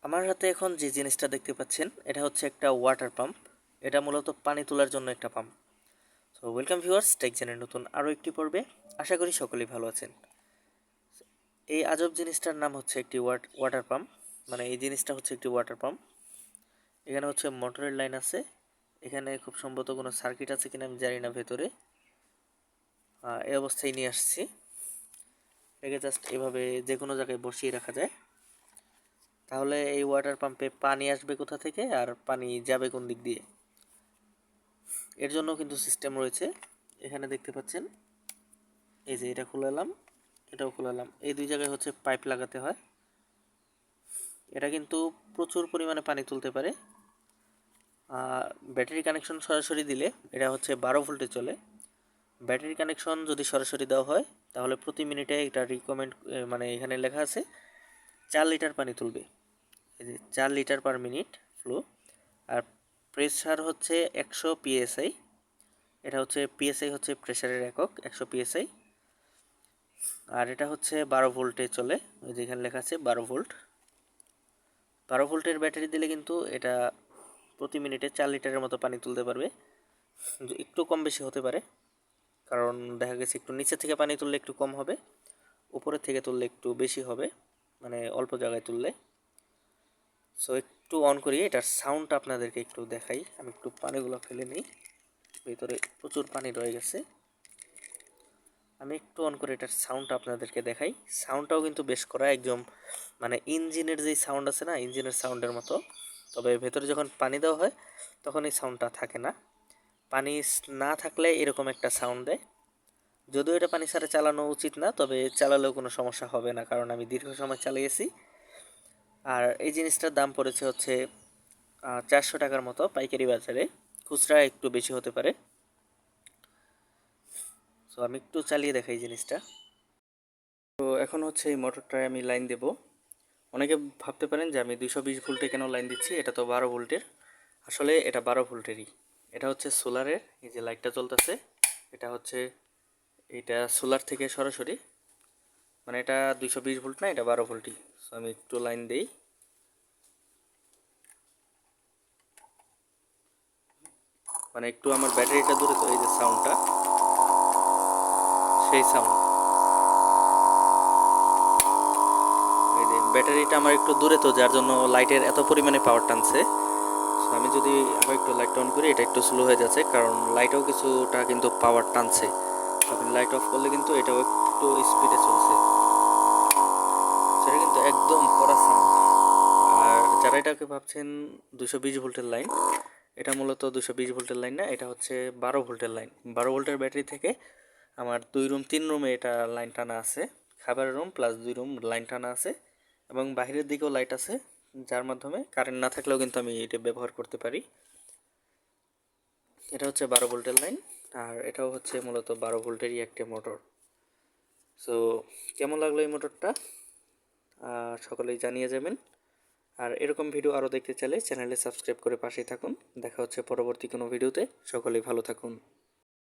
আমার হাতে এখন যে জিনিসটা দেখতে পাচ্ছেন এটা হচ্ছে একটা ওয়াটার পাম্প। এটা মূলত পানি তোলার জন্য একটা পাম্প। সো ওয়েলকাম ভিউয়ার্স, টেকজেনের নতুন আরও একটি পর্বে। আশা করি সকলেই ভালো আছেন। এই আজব জিনিসটার নাম হচ্ছে একটি ওয়াটার পাম্প। মানে এই জিনিসটা হচ্ছে একটি ওয়াটার পাম্প। এখানে হচ্ছে মোটরের লাইন আছে। এখানে খুব সম্ভবত কোনো সার্কিট আছে কিনা আমি জানি না ভেতরে। এই অবস্থায় নিয়ে আসছি। এটাকে জাস্ট এভাবে যে কোনো জায়গায় বসিয়ে রাখা যায়। তাহলে এই ওয়াটার পাম্পে পানি আসবে কোথা থেকে আর পানি যাবে কোন দিক দিয়ে, এর জন্য কিন্তু সিস্টেম রয়েছে। এখানে দেখতে পাচ্ছেন, এই যে এটা খুলালাম, এটাও খুলালাম, এই দুই জায়গায় হচ্ছে পাইপ লাগাতে হয়। এটা কিন্তু প্রচুর পরিমাণে পানি তুলতে পারে। ব্যাটারি কানেকশন সরাসরি দিলে এটা হচ্ছে 12 ভোল্টে চলে। ব্যাটারি কানেকশন যদি সরাসরি দেওয়া হয় তাহলে প্রতি মিনিটে এটা রিকমেন্ড, মানে এখানে লেখা আছে 4 লিটার পানি তুলবে। এই যে 4 লিটার/মিনিট ফ্লো। আর প্রেসার হচ্ছে 100 PSI। এটা হচ্ছে পিএসআই, হচ্ছে প্রেসারের একক, 100 PSI। আর এটা হচ্ছে 12 ভোল্টে চলে। ওই যেখানে লেখা আছে 12 ভোল্ট। 12 ভোল্টের ব্যাটারি দিলে কিন্তু এটা প্রতি মিনিটে 4 লিটারের মতো পানি তুলতে পারবে। একটু কম বেশি হতে পারে, কারণ দেখা গেছে একটু নিচে থেকে পানি তুললে একটু কম হবে, উপরের থেকে তুললে একটু বেশি হবে, মানে অল্প জায়গায় তুললে। সো একটু অন করি, এটার সাউন্ডটা আপনাদেরকে একটু দেখাই। আমি একটু পানিগুলো ফেলে নিই, ভিতরে প্রচুর পানি রয়ে গেছে। আমি একটু অন করে এটার সাউন্ডটা আপনাদেরকে দেখাই। সাউন্ডটাও কিন্তু বেশ করা, একদম মানে ইঞ্জিনের যেই সাউন্ড আছে না, ইঞ্জিনের সাউন্ডের মতো। তবে ভেতরে যখন পানি দেওয়া হয় তখন এই সাউন্ডটা থাকে না। পানি না থাকলে এরকম একটা সাউন্ড দেয়। যদিও এটা পানি ছাড়া চালানো উচিত না, তবে চালালেও কোনো সমস্যা হবে না, কারণ আমি দীর্ঘ সময় চালিয়েছি। আর এই জিনিসটার দাম পড়েছে হচ্ছে 400 টাকার মতো পাইকারি বাজারে। খুচরা একটু বেশি হতে পারে। সো আমি একটু চালিয়ে দেখাই জিনিসটা। তো এখন হচ্ছে এই মোটরটায় আমি লাইন দেব। অনেকে ভাবতে পারেন যে আমি 220 ভোল্টে কেন লাইন দিচ্ছি, এটা তো 12 ভোল্টের। আসলে এটা 12 ভোল্টেরই। এটা হচ্ছে সোলারের, এই যে লাইটটা জ্বলতেছে, এটা হচ্ছে, এটা সোলার থেকে সরাসরি, মানে এটা 220 ভোল্ট না, এটা 12 ভোল্টই। সো আমি একটু লাইন দেই। মানে একটু আমার ব্যাটারিটা দূরে, তো এই যে সাউন্ডটা, সেই সাউন্ড, এই যে ব্যাটারিটা আমার একটু দূরে, তো যার জন্য লাইটের এত পরিমাণে পাওয়ার টানছে। আমি যদি আবার একটু লাইট অন করি, এটা একটু স্লো হয়ে যাচ্ছে, কারণ লাইটও কিছুটা কিন্তু পাওয়ার টানছে। আপনি লাইট অফ করলে কিন্তু এটাও একটু স্পিডে চলছে। সেটা কিন্তু একদম কড়া সাউন্ড। আর যারা এটাকে ভাবছেন 220 ভোল্টের লাইন, এটা মূলত 220 ভোল্টের লাইন না, এটা হচ্ছে 12 ভোল্টের লাইন। 12 ভোল্টের ব্যাটারি থেকে আমার 2 রুম 3 রুমে এটা লাইন টানা আছে। খাবারের রুম প্লাস 2 রুম লাইন টানা আছে, এবং বাইরের দিকেও লাইট আছে, যার মাধ্যমে কারেন্ট না থাকলেও কিন্তু আমি এটা ব্যবহার করতে পারি। এটা হচ্ছে 12 ভোল্টের লাইন। আর এটাও হচ্ছে মূলত 12 ভোল্টেরই একটা মোটর। সো কেমন লাগলো এই মোটরটা, সকলেই জানিয়ে যাবেন। আর এরকম ভিডিও আরও দেখতে চাইলে চ্যানেলে সাবস্ক্রাইব করে পাশেই থাকুন। দেখা হচ্ছে পরবর্তী কোনো ভিডিওতে। সকলেই ভালো থাকুন।